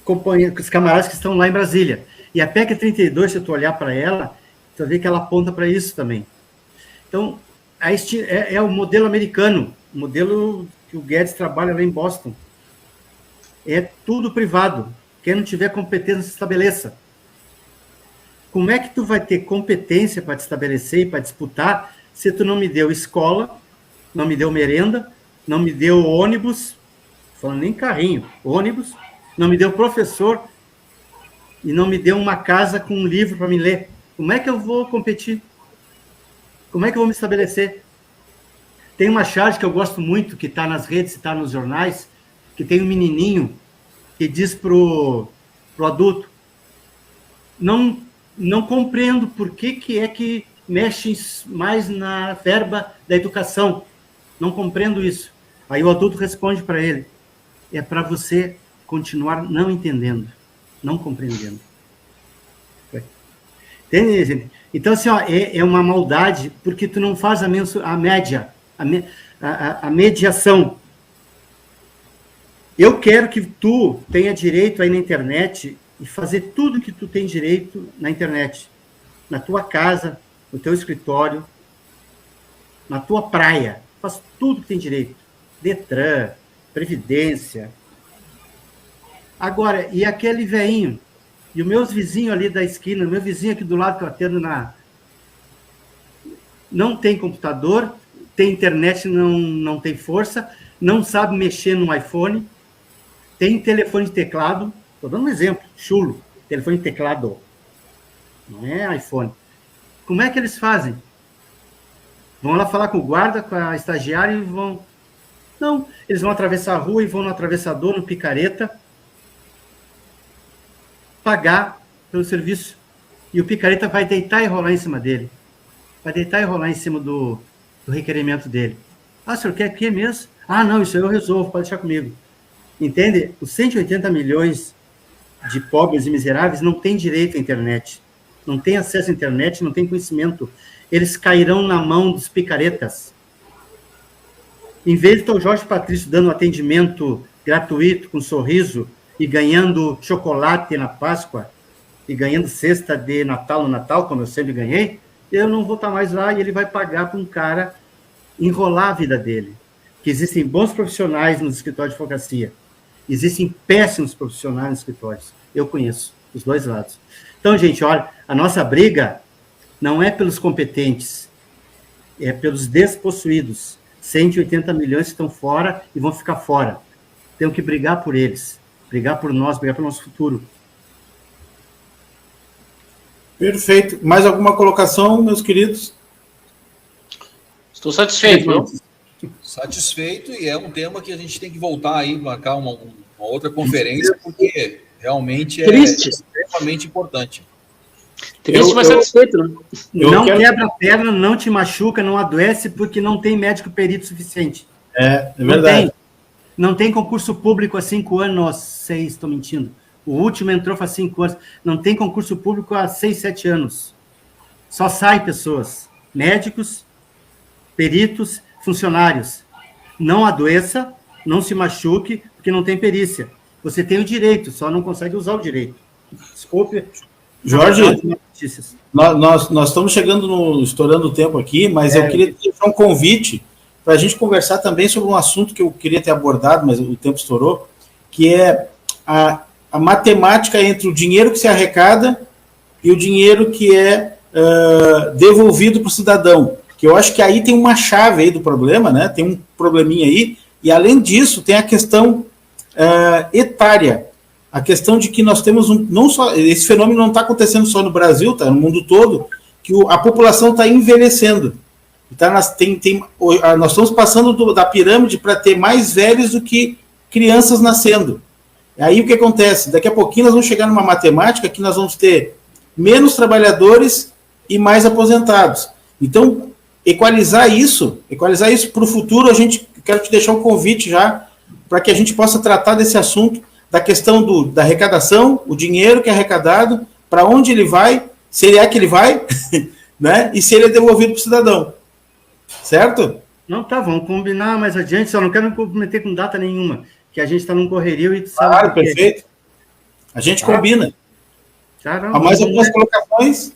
companheiros, os camaradas que estão lá em Brasília. E a PEC 32, se tu olhar para ela, tu vai ver que ela aponta para isso também. Então, é o modelo americano, o modelo que o Guedes trabalha lá em Boston. É tudo privado. Quem não tiver competência, se estabeleça. Como é que tu vai ter competência para te estabelecer e para disputar se tu não me deu escola, não me deu merenda, não me deu ônibus, falando nem carrinho, ônibus, não me deu professor e não me deu uma casa com um livro para me ler? Como é que eu vou competir? Como é que eu vou me estabelecer? Tem uma charge que eu gosto muito, que está nas redes e está nos jornais, que tem um menininho que diz pro adulto: não compreendo por que é que mexe mais na verba da educação. Não compreendo isso. Aí o adulto responde para ele: é para você continuar não entendendo, não compreendendo. Entende, gente? Então, assim, ó, é uma maldade, porque tu não faz a média, a mediação. Eu quero que tu tenha direito aí na internet e fazer tudo que tu tem direito na internet. Na tua casa, no teu escritório, na tua praia. Faz tudo que tem direito. Detran, Previdência. Agora, e aquele veinho? E os meus vizinhos ali da esquina, meu vizinho aqui do lado que eu atendo não tem computador, tem internet, não tem força, não sabe mexer no iPhone, tem telefone de teclado, estou dando um exemplo, chulo, telefone de teclado, não é iPhone. Como é que eles fazem? Vão lá falar com o guarda, com a estagiária e vão... Não, eles vão atravessar a rua e vão no atravessador, no picareta, pagar pelo serviço. E o picareta vai deitar e rolar em cima dele. Vai deitar e rolar em cima do requerimento dele. Ah, o senhor quer que mesmo? Ah, não, isso eu resolvo, pode deixar comigo. Entende? Os 180 milhões de pobres e miseráveis não têm direito à internet. Não têm acesso à internet, não têm conhecimento. Eles cairão na mão dos picaretas. Em vez de estar o Jorge Patrício dando atendimento gratuito, com sorriso, e ganhando chocolate na Páscoa, e ganhando cesta de Natal no Natal, como eu sempre ganhei, eu não vou estar mais lá e ele vai pagar para um cara enrolar a vida dele. Que existem bons profissionais nos escritórios de advocacia. Existem péssimos profissionais nos escritórios. Eu conheço Os dois lados. Então, gente, olha, a nossa briga não é pelos competentes, é pelos despossuídos. 180 milhões estão fora e vão ficar fora. Temos que brigar por eles, brigar por nós, brigar pelo nosso futuro. Perfeito. Mais alguma colocação, meus queridos? Estou satisfeito, não? Satisfeito, e é um tema que a gente tem que voltar aí, marcar uma outra conferência, porque realmente é extremamente importante. Triste, mas satisfeito, né? Não quebra a perna, não te machuca, não adoece, porque não tem médico perito suficiente. É verdade. Não tem concurso público há 5 anos, 6, estou mentindo. O último entrou faz 5 anos. Não tem concurso público há 6, 7 anos. Só saem pessoas, médicos, peritos, funcionários. Não adoeça, não se machuque, porque não tem perícia. Você tem o direito, só não consegue usar o direito. Desculpe. Jorge, nós estamos estourando o tempo aqui, mas eu queria deixar um convite para a gente conversar também sobre um assunto que eu queria ter abordado, mas o tempo estourou, que é a matemática entre o dinheiro que se arrecada e o dinheiro que é devolvido para o cidadão. Que eu acho que aí tem uma chave aí do problema, né? Tem um probleminha aí, e além disso tem a questão etária. A questão de que nós temos não só esse fenômeno não está acontecendo só no Brasil, está no mundo todo, que a população está envelhecendo. Então, nós estamos passando da pirâmide para ter mais velhos do que crianças nascendo. Aí o que acontece? Daqui a pouquinho nós vamos chegar numa matemática que nós vamos ter menos trabalhadores e mais aposentados. Então, equalizar isso para o futuro, quero te deixar um convite já para que a gente possa tratar desse assunto, da questão da arrecadação, o dinheiro que é arrecadado, para onde ele vai, se ele é que ele vai, né? E se ele é devolvido para o cidadão. Certo? Não, tá, vamos combinar mais adiante, só não quero me comprometer com data nenhuma, que a gente está num correrio e tu sabe. Claro, perfeito. A gente combina. Há mais algumas colocações?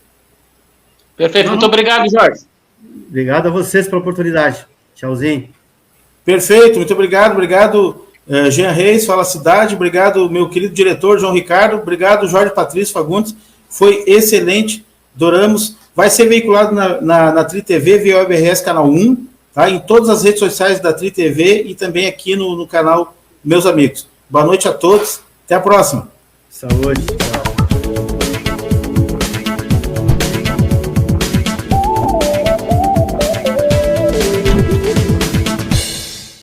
Perfeito, muito obrigado, Jorge. Obrigado a vocês pela oportunidade. Tchauzinho. Perfeito, muito obrigado. Obrigado, Jean Reis, Fala Cidade. Obrigado, meu querido diretor, João Ricardo. Obrigado, Jorge Patrício Fagundes. Foi excelente. Adoramos. Vai ser veiculado na Tri TV, via UBRS Canal 1, tá? Em todas as redes sociais da Tri TV e também aqui no canal Meus Amigos. Boa noite a todos. Até a próxima. Saúde. Tchau.